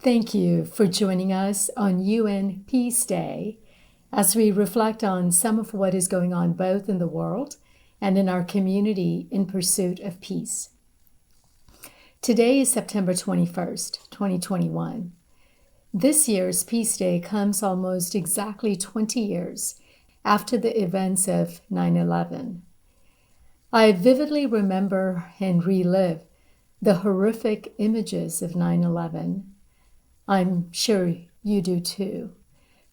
Thank you for joining us on UN Peace Day as we reflect on some of what is going on both in the world and in our community in pursuit of peace. Today is September 21st, 2021. This year's Peace Day comes almost exactly 20 years after the events of 9/11. I vividly remember and relive the horrific images of 9/11. I'm sure you do too.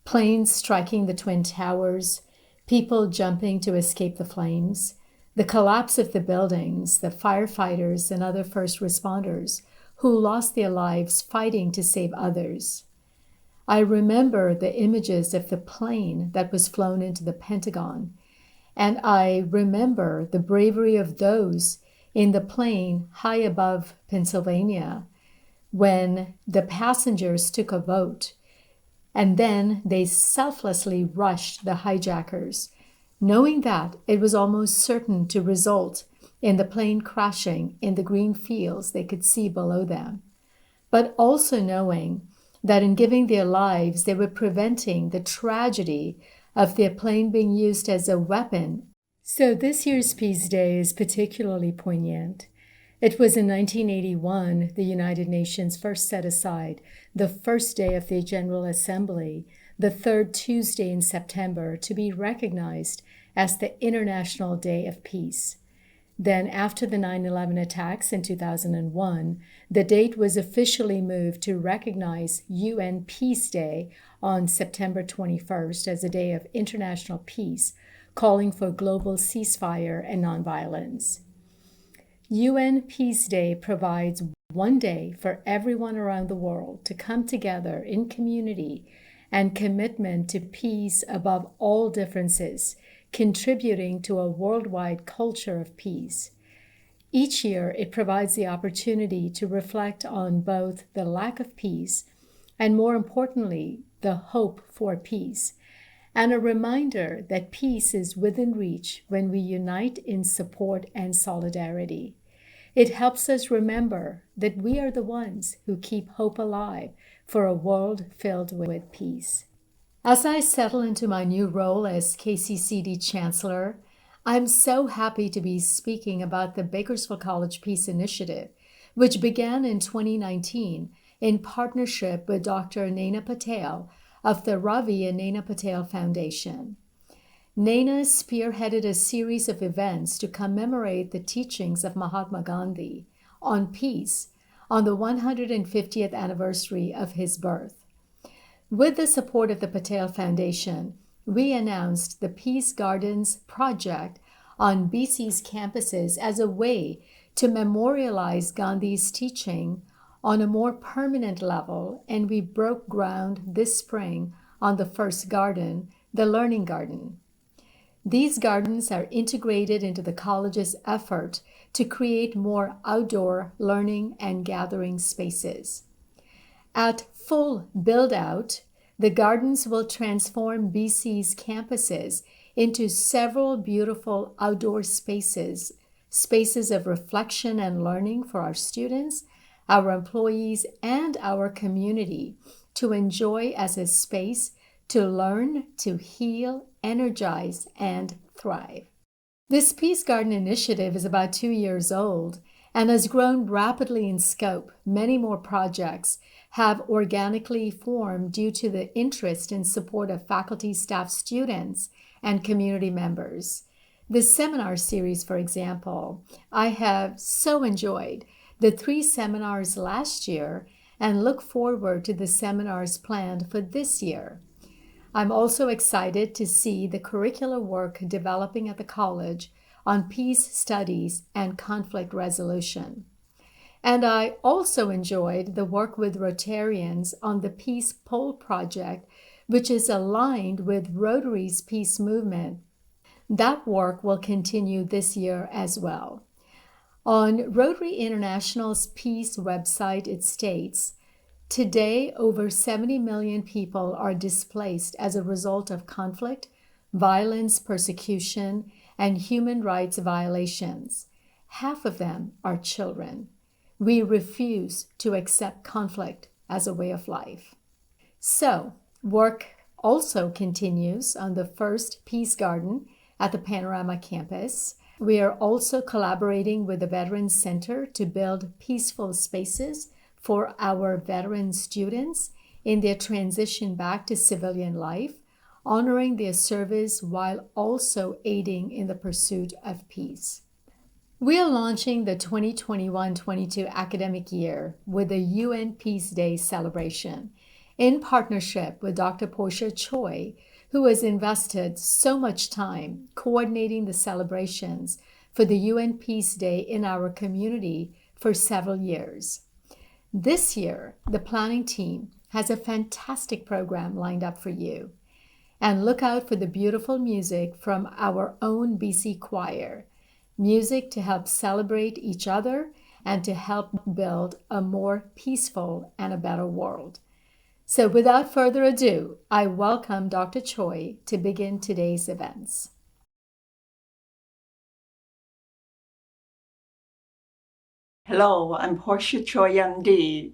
Planes striking the Twin Towers, people jumping to escape the flames, the collapse of the buildings, the firefighters and other first responders who lost their lives fighting to save others. I remember the images of the plane that was flown into the Pentagon, and I remember the bravery of those in the plane high above Pennsylvania when the passengers took a vote, and then they selflessly rushed the hijackers, knowing that it was almost certain to result in the plane crashing in the green fields they could see below them, but also knowing that in giving their lives, they were preventing the tragedy of their plane being used as a weapon. So this year's Peace Day is particularly poignant. It was in 1981 the United Nations first set aside the first day of the General Assembly, the third Tuesday in September, to be recognized as the International Day of Peace. Then, after the 9/11 attacks in 2001, the date was officially moved to recognize UN Peace Day on September 21st as a day of international peace, calling for global ceasefire and nonviolence. UN Peace Day provides one day for everyone around the world to come together in community and commitment to peace above all differences, contributing to a worldwide culture of peace. Each year, it provides the opportunity to reflect on both the lack of peace and, more importantly, the hope for peace, and a reminder that peace is within reach when we unite in support and solidarity. It helps us remember that we are the ones who keep hope alive for a world filled with peace. As I settle into my new role as KCCD Chancellor, I'm so happy to be speaking about the Bakersfield College Peace Initiative, which began in 2019 in partnership with Dr. Naina Patel of the Ravi and Naina Patel Foundation. Naina spearheaded a series of events to commemorate the teachings of Mahatma Gandhi on peace on the 150th anniversary of his birth. With the support of the Patel Foundation, we announced the Peace Gardens project on BC's campuses as a way to memorialize Gandhi's teaching on a more permanent level, and we broke ground this spring on the first garden, the Learning Garden. These gardens are integrated into the college's effort to create more outdoor learning and gathering spaces. At full build-out, the gardens will transform BC's campuses into several beautiful outdoor spaces of reflection and learning for our students, our employees, and our community to enjoy as a space to learn, to heal, energize, and thrive. This Peace Garden initiative is about 2 years old and has grown rapidly in scope. Many more projects have organically formed due to the interest and support of faculty, staff, students, and community members. This seminar series, for example, I have so enjoyed the 3 seminars last year and look forward to the seminars planned for this year. I'm also excited to see the curricular work developing at the college on peace studies and conflict resolution. And I also enjoyed the work with Rotarians on the Peace Pole Project, which is aligned with Rotary's peace movement. That work will continue this year as well. On Rotary International's peace website, it states, "Today, over 70 million people are displaced as a result of conflict, violence, persecution, and human rights violations. Half of them are children. We refuse to accept conflict as a way of life. So, work also continues on the first Peace Garden at the Panorama campus. We are also collaborating with the Veterans Center to build peaceful spaces for our veteran students in their transition back to civilian life, honoring their service while also aiding in the pursuit of peace. We are launching the 2021-22 academic year with the UN Peace Day celebration in partnership with Dr. Portia Choi, who has invested so much time coordinating the celebrations for the UN Peace Day in our community for several years. This year, the planning team has a fantastic program lined up for you. And look out for the beautiful music from our own BC Choir, music to help celebrate each other and to help build a more peaceful and a better world. So without further ado, I welcome Dr. Choi to begin today's events. Hello, I'm Portia Choi, MD.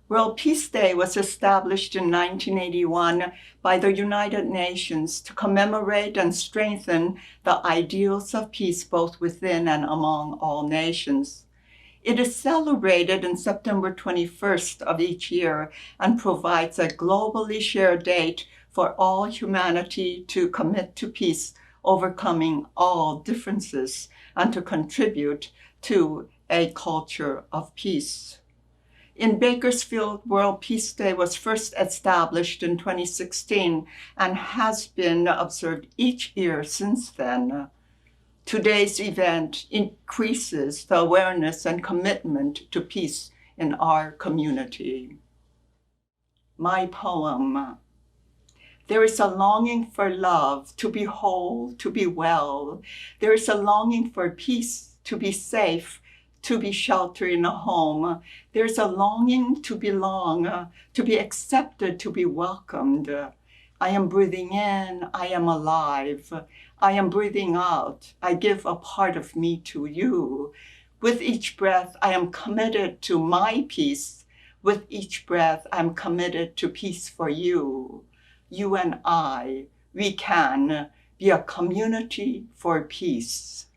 World Peace Day was established in 1981 by the United Nations to commemorate and strengthen the ideals of peace both within and among all nations. It is celebrated on September 21st of each year and provides a globally shared date for all humanity to commit to peace, overcoming all differences, and to contribute to a culture of peace. In Bakersfield, World Peace Day was first established in 2016 and has been observed each year since then. Today's event increases the awareness and commitment to peace in our community. My poem. There is a longing for love, to be whole, to be well. There is a longing for peace, to be safe, to be sheltered in a home. There's a longing to belong, to be accepted, to be welcomed. I am breathing in, I am alive. I am breathing out, I give a part of me to you. With each breath, I am committed to my peace. With each breath, I'm committed to peace for you. You and I, we can be a community for peace.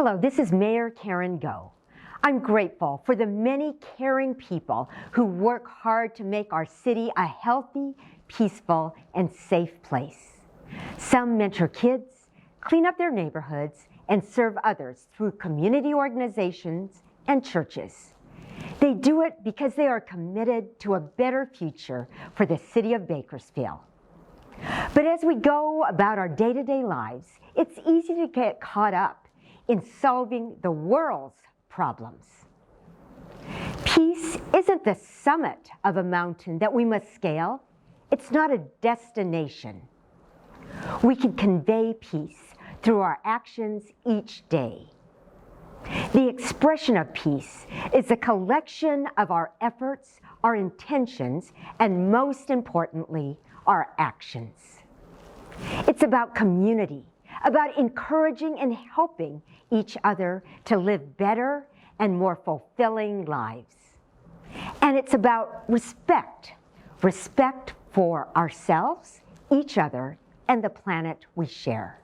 Hello, this is Mayor Karen Go. I'm grateful for the many caring people who work hard to make our city a healthy, peaceful, and safe place. Some mentor kids, clean up their neighborhoods, and serve others through community organizations and churches. They do it because they are committed to a better future for the city of Bakersfield. But as we go about our day-to-day lives, it's easy to get caught up in solving the world's problems. Peace isn't the summit of a mountain that we must scale. It's not a destination. We can convey peace through our actions each day. The expression of peace is a collection of our efforts, our intentions, and most importantly, our actions. It's about community, about encouraging and helping each other to live better and more fulfilling lives. And it's about respect, respect for ourselves, each other, and the planet we share.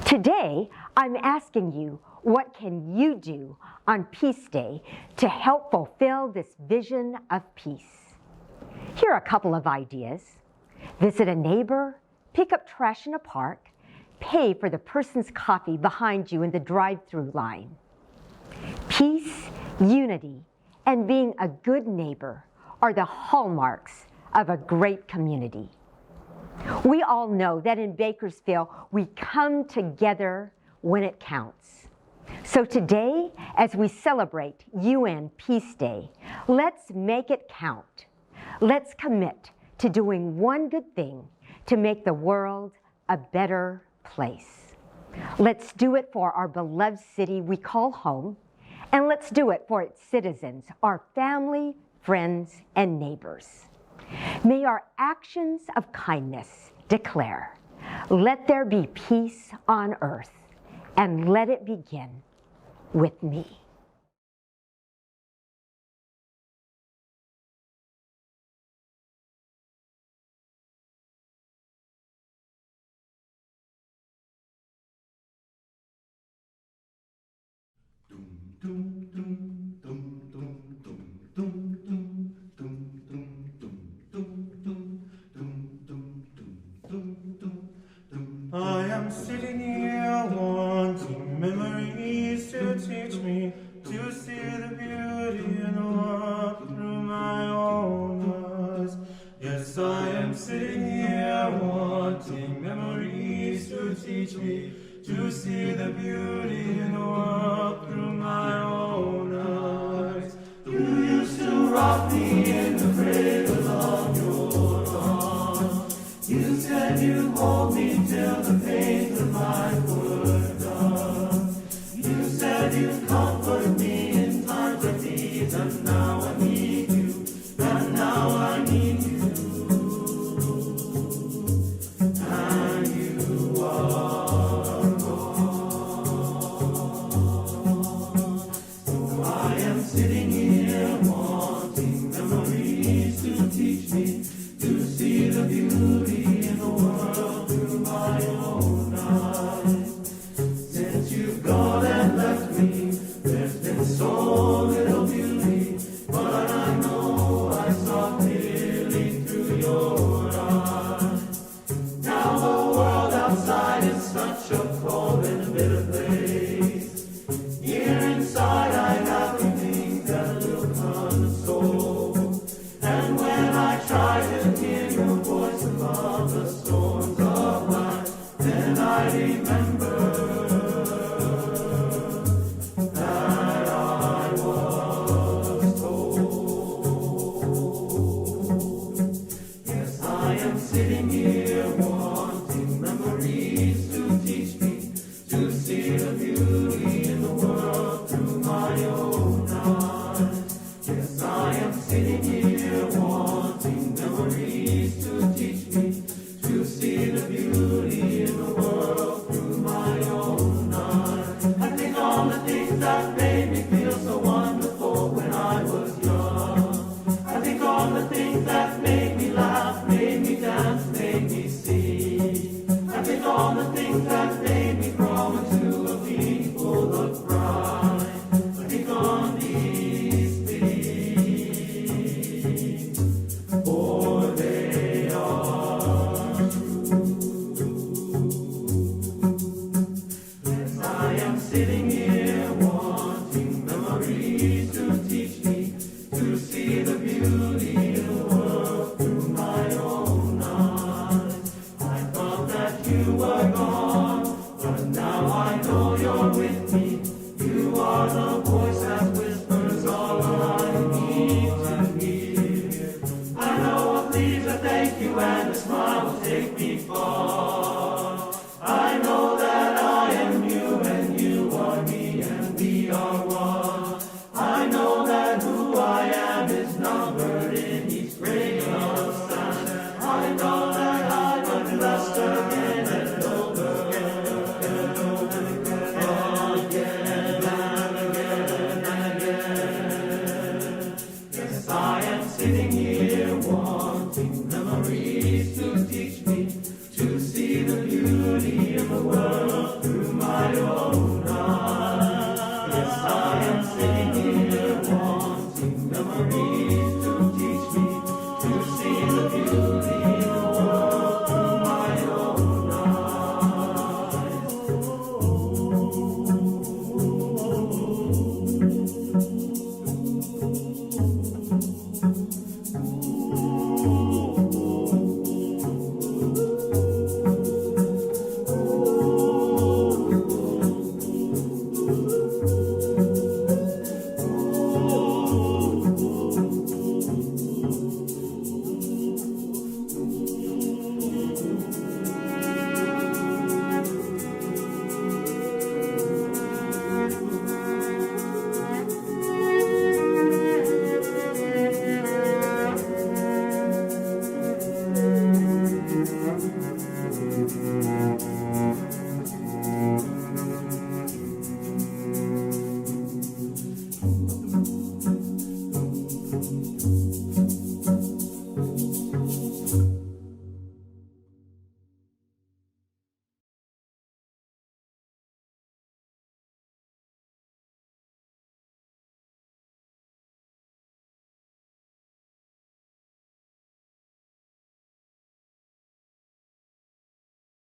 Today, I'm asking you, what can you do on Peace Day to help fulfill this vision of peace? Here are a couple of ideas. Visit a neighbor, pick up trash in a park, pay for the person's coffee behind you in the drive-through line. Peace, unity, and being a good neighbor are the hallmarks of a great community. We all know that in Bakersfield, we come together when it counts. So today, as we celebrate UN Peace Day, let's make it count. Let's commit to doing one good thing to make the world a better place. Let's do it for our beloved city we call home, and let's do it for its citizens, our family, friends, and neighbors. May our actions of kindness declare, let there be peace on earth, and let it begin with me. I am sitting here wanting memories to teach me to see the beauty and walk through my own eyes. Yes, I am sitting here wanting memories to teach me to see the beauty and walk through my own eyes. You used to rock me in the cradle of your arms. You said you'd hold me till the pains of life were done. You said you'd comfort me in times of need, and now I need you, and now I need you. And you are gone. I am sitting here wanting memories to teach me to see the beauty in the world through my own eyes. Since you've gone and left me, there's been so little beauty, but I know I saw clearly through your eyes. Now the world outside is such a cold and bitter place. Here inside I have the things that will console. And when I try to hear your voice above the storms of life, then I remember that I was told. Yes, I am sitting here wanting memories to teach me to see the beauty in the world through my own eyes. Yes, I am sitting here wanting memories to teach me to see the beauty in the world through my own eyes. I think on the things that made me feel so wonderful when I was young. I think on the things that made me laugh, made me dance, made me sing. I think on the things that made me grow into a people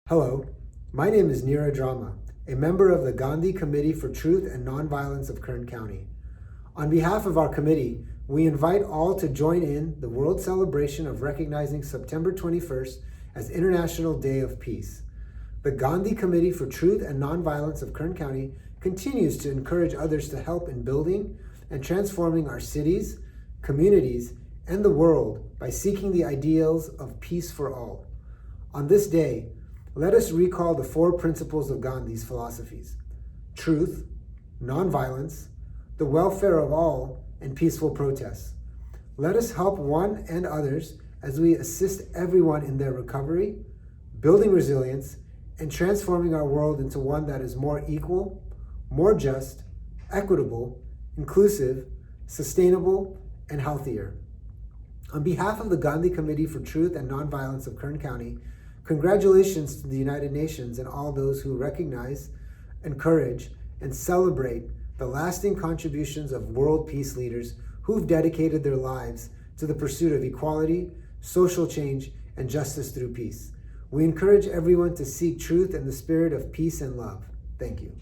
Hello, my name is Neeraj Rama, a member of the Gandhi Committee for Truth and Nonviolence of Kern County. On behalf of our committee, we invite all to join in the world celebration of recognizing September 21st as International Day of Peace. The Gandhi Committee for Truth and Nonviolence of Kern County continues to encourage others to help in building and transforming our cities, communities, and the world by seeking the ideals of peace for all. On this day, let us recall the 4 principles of Gandhi's philosophies: truth, nonviolence, the welfare of all, and peaceful protests. Let us help one and others as we assist everyone in their recovery, building resilience, and transforming our world into one that is more equal, more just, equitable, inclusive, sustainable, and healthier. On behalf of the Gandhi Committee for Truth and Nonviolence of Kern County, congratulations to the United Nations and all those who recognize, encourage, and celebrate the lasting contributions of world peace leaders who've dedicated their lives to the pursuit of equality, social change, and justice through peace. We encourage everyone to seek truth in the spirit of peace and love. Thank you.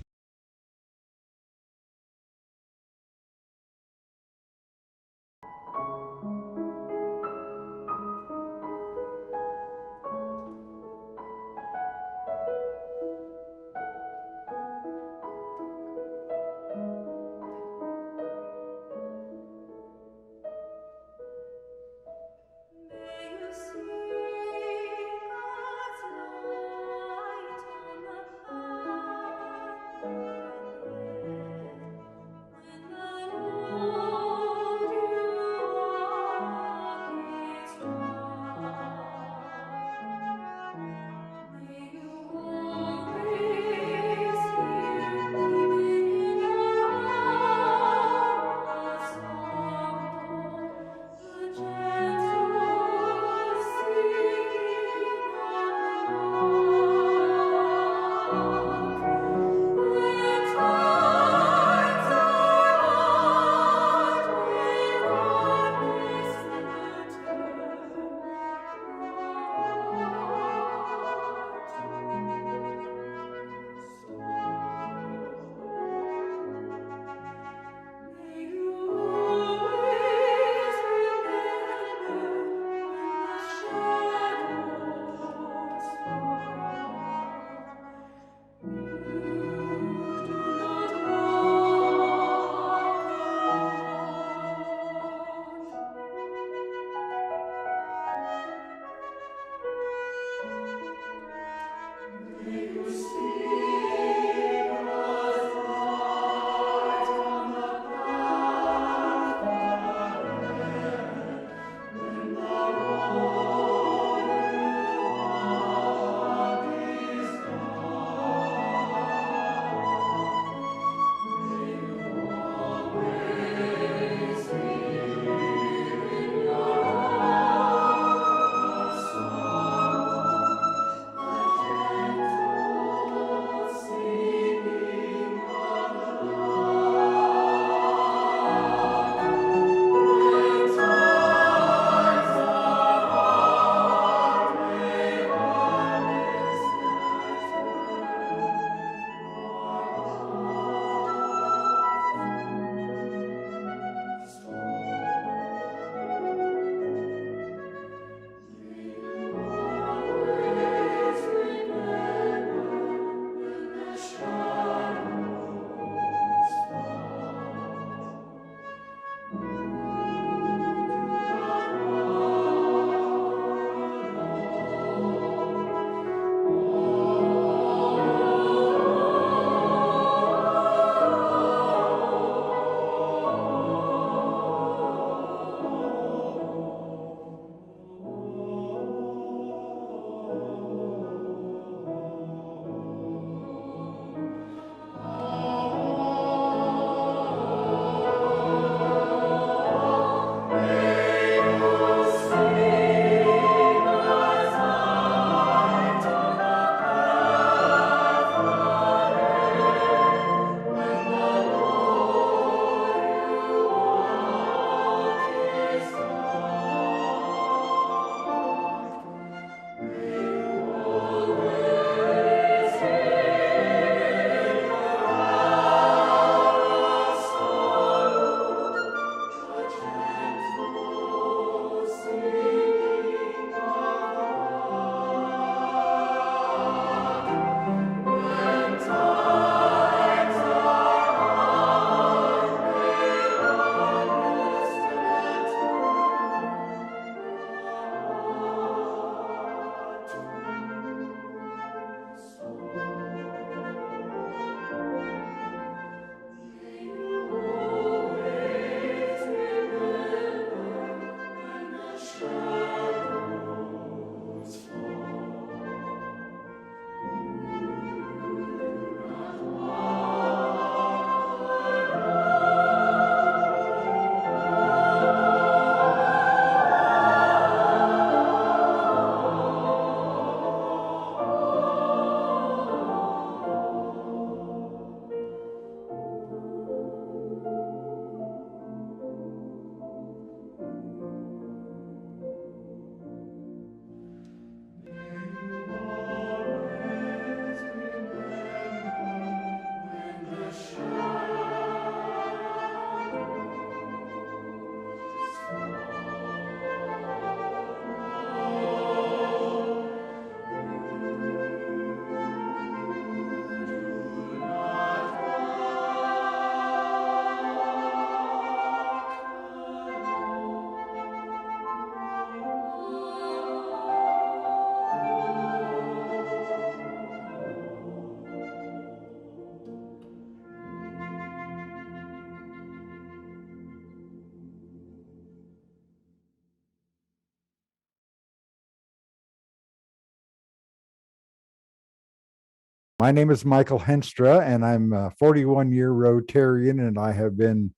My name is Michael Henstra, and I'm a 41-year Rotarian, and I have been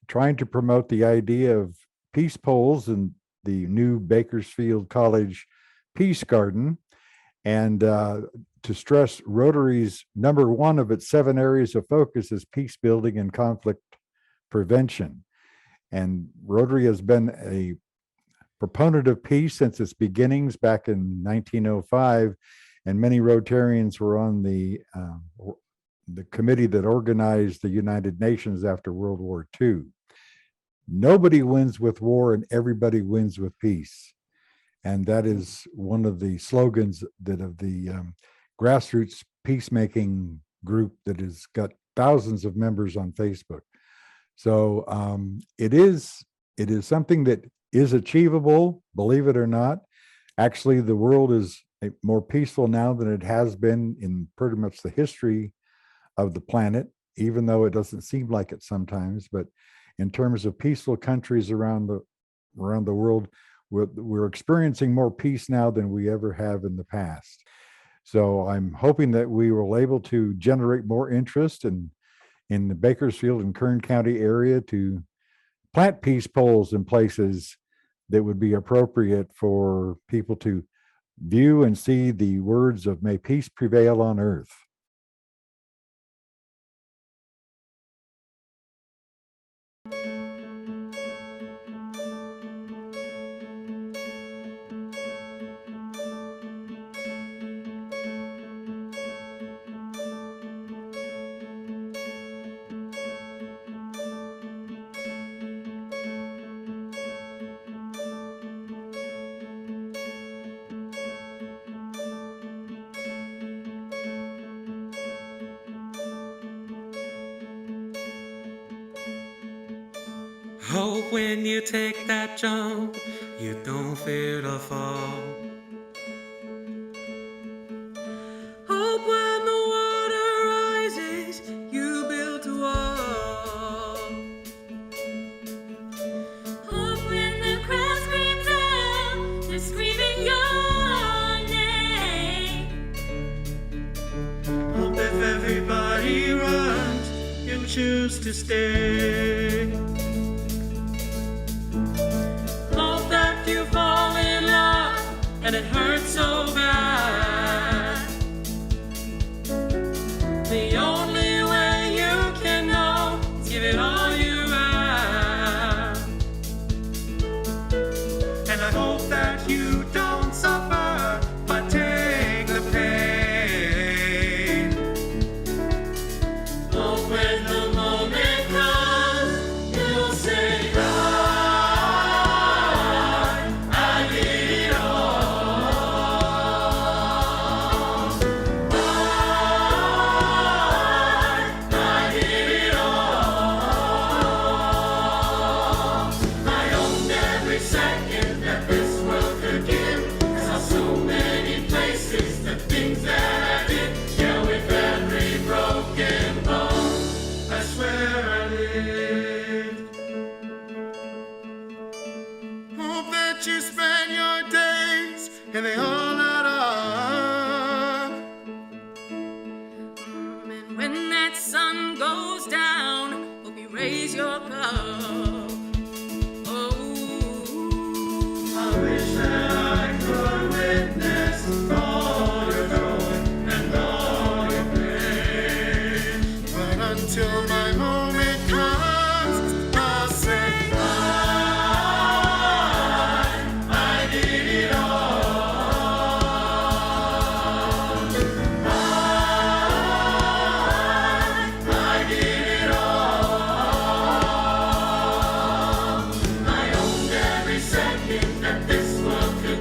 trying to promote the idea of peace poles in the new Bakersfield College Peace Garden, and to stress Rotary's number one of its 7 areas of focus is peace building and conflict prevention. And Rotary has been a proponent of peace since its beginnings back in 1905, and many Rotarians were on the committee that organized the United Nations after World War II. Nobody wins with war and everybody wins with peace. And that is one of the slogans that of the grassroots peacemaking group that has got thousands of members on Facebook. So it is something that is achievable, believe it or not. Actually, the world is more peaceful now than it has been in pretty much the history of the planet, even though it doesn't seem like it sometimes. But in terms of peaceful countries around the world, we're experiencing more peace now than we ever have in the past. So I'm hoping that we will able to generate more interest in the Bakersfield and Kern County area to plant peace poles in places that would be appropriate for people to view and see the words of "May peace prevail on earth." Hope when you take that jump, you don't fear to fall. Hope when the water rises, you build a wall. Hope when the crowd screams out, they're screaming your name. Hope if everybody runs, you choose to stay. And it hurts so bad. The only way you can know is give it all you have. And I hope that you don't suffer, but take the pain. Hope when the moment comes, you'll say, you spend your days and they all add up. And when that sun goes down, hope you raise your cup. Oh, I wish that I could witness all your joy and all your pain. But until my moment comes, I'll say that this world could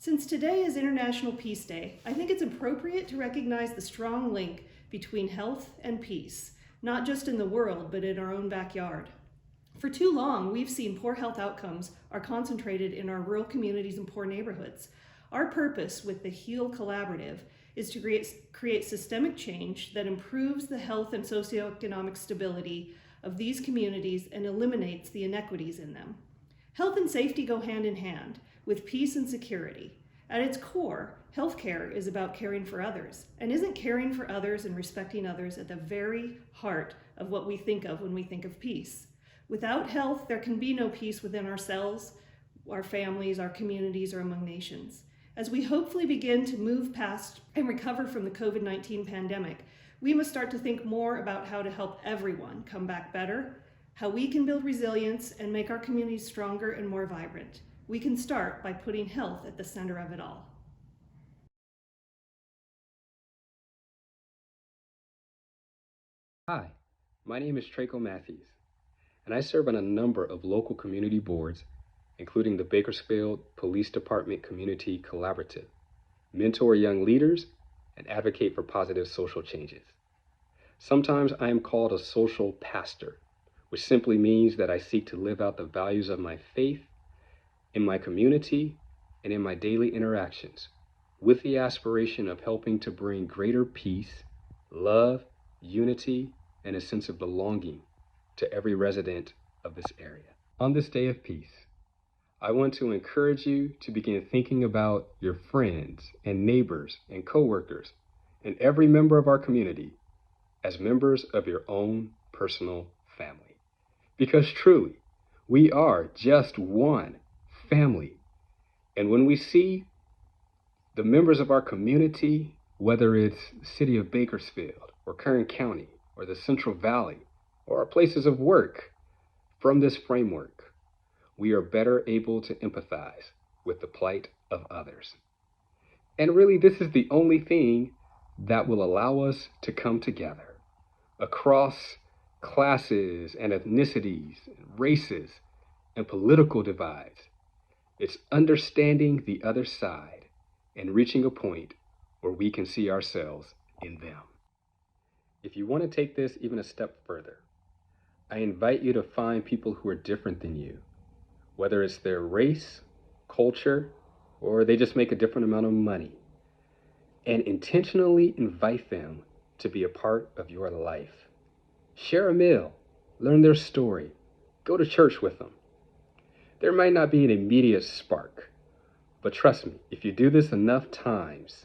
Since today is International Peace Day, I think it's appropriate to recognize the strong link between health and peace, not just in the world, but in our own backyard. For too long, we've seen poor health outcomes are concentrated in our rural communities and poor neighborhoods. Our purpose with the HEAL Collaborative is to create systemic change that improves the health and socioeconomic stability of these communities and eliminates the inequities in them. Health and safety go hand in hand with peace and security. At its core, healthcare is about caring for others, and isn't caring for others and respecting others at the very heart of what we think of when we think of peace. Without health, there can be no peace within ourselves, our families, our communities, or among nations. As we hopefully begin to move past and recover from the COVID-19 pandemic, we must start to think more about how to help everyone come back better, how we can build resilience and make our communities stronger and more vibrant. We can start by putting health at the center of it all. Hi, my name is Traco Matthews, and I serve on a number of local community boards, including the Bakersfield Police Department Community Collaborative, mentor young leaders, and advocate for positive social changes. Sometimes I am called a social pastor, which simply means that I seek to live out the values of my faith in my community and in my daily interactions, with the aspiration of helping to bring greater peace, love, unity, and a sense of belonging to every resident of this area. On this day of peace, I want to encourage you to begin thinking about your friends and neighbors and coworkers and every member of our community as members of your own personal family. Because truly, we are just one family. And when we see the members of our community, whether it's the city of Bakersfield or Kern County or the Central Valley or our places of work, from this framework, we are better able to empathize with the plight of others. And really, this is the only thing that will allow us to come together across classes and ethnicities, races, and political divides. It's understanding the other side and reaching a point where we can see ourselves in them. If you want to take this even a step further, I invite you to find people who are different than you, whether it's their race, culture, or they just make a different amount of money, and intentionally invite them to be a part of your life. Share a meal, learn their story, go to church with them. There might not be an immediate spark, but trust me, if you do this enough times,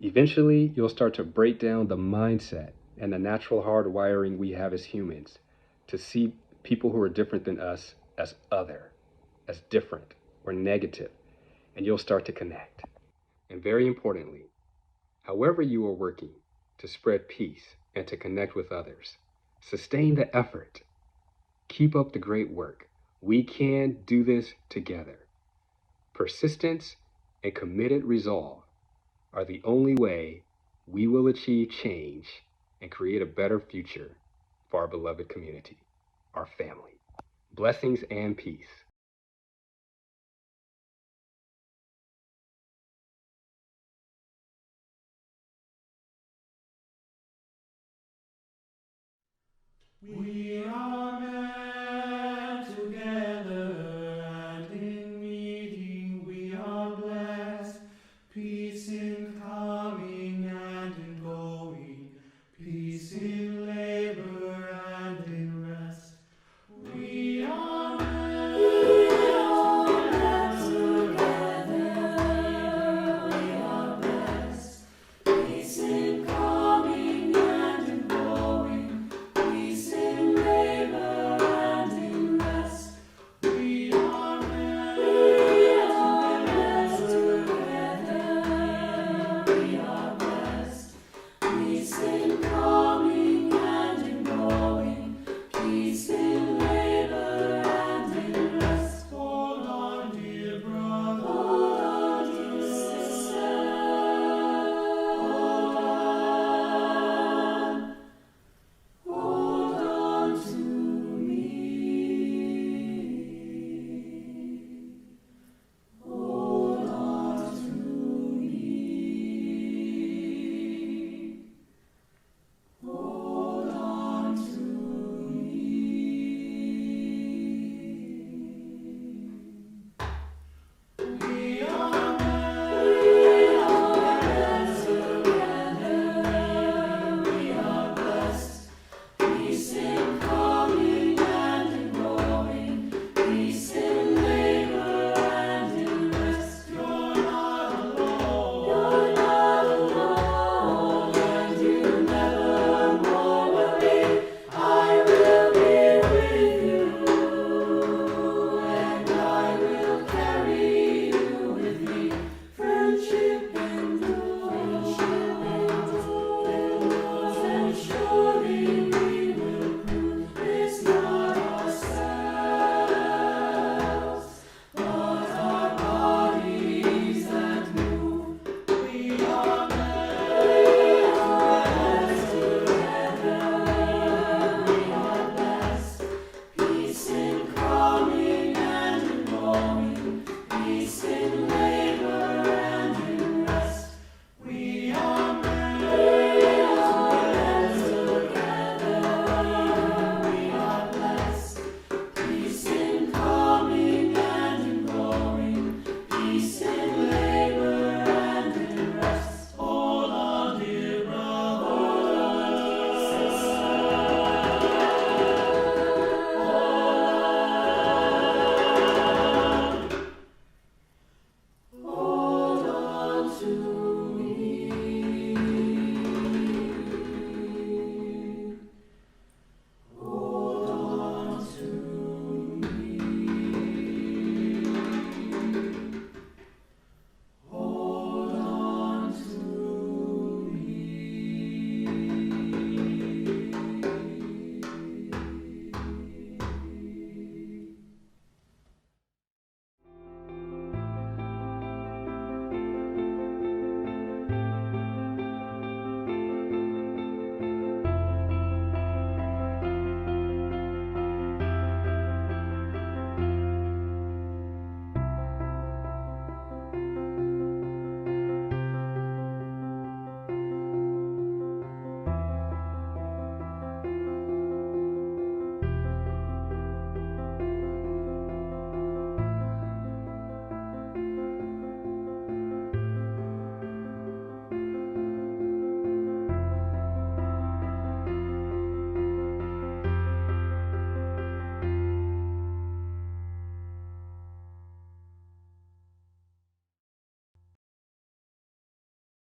eventually you'll start to break down the mindset and the natural hardwiring we have as humans to see people who are different than us as other, as different or negative, and you'll start to connect. And very importantly, however you are working to spread peace and to connect with others, sustain the effort. Keep up the great work. We can do this together. Persistence and committed resolve are the only way we will achieve change and create a better future for our beloved community, our family. Blessings and peace. We are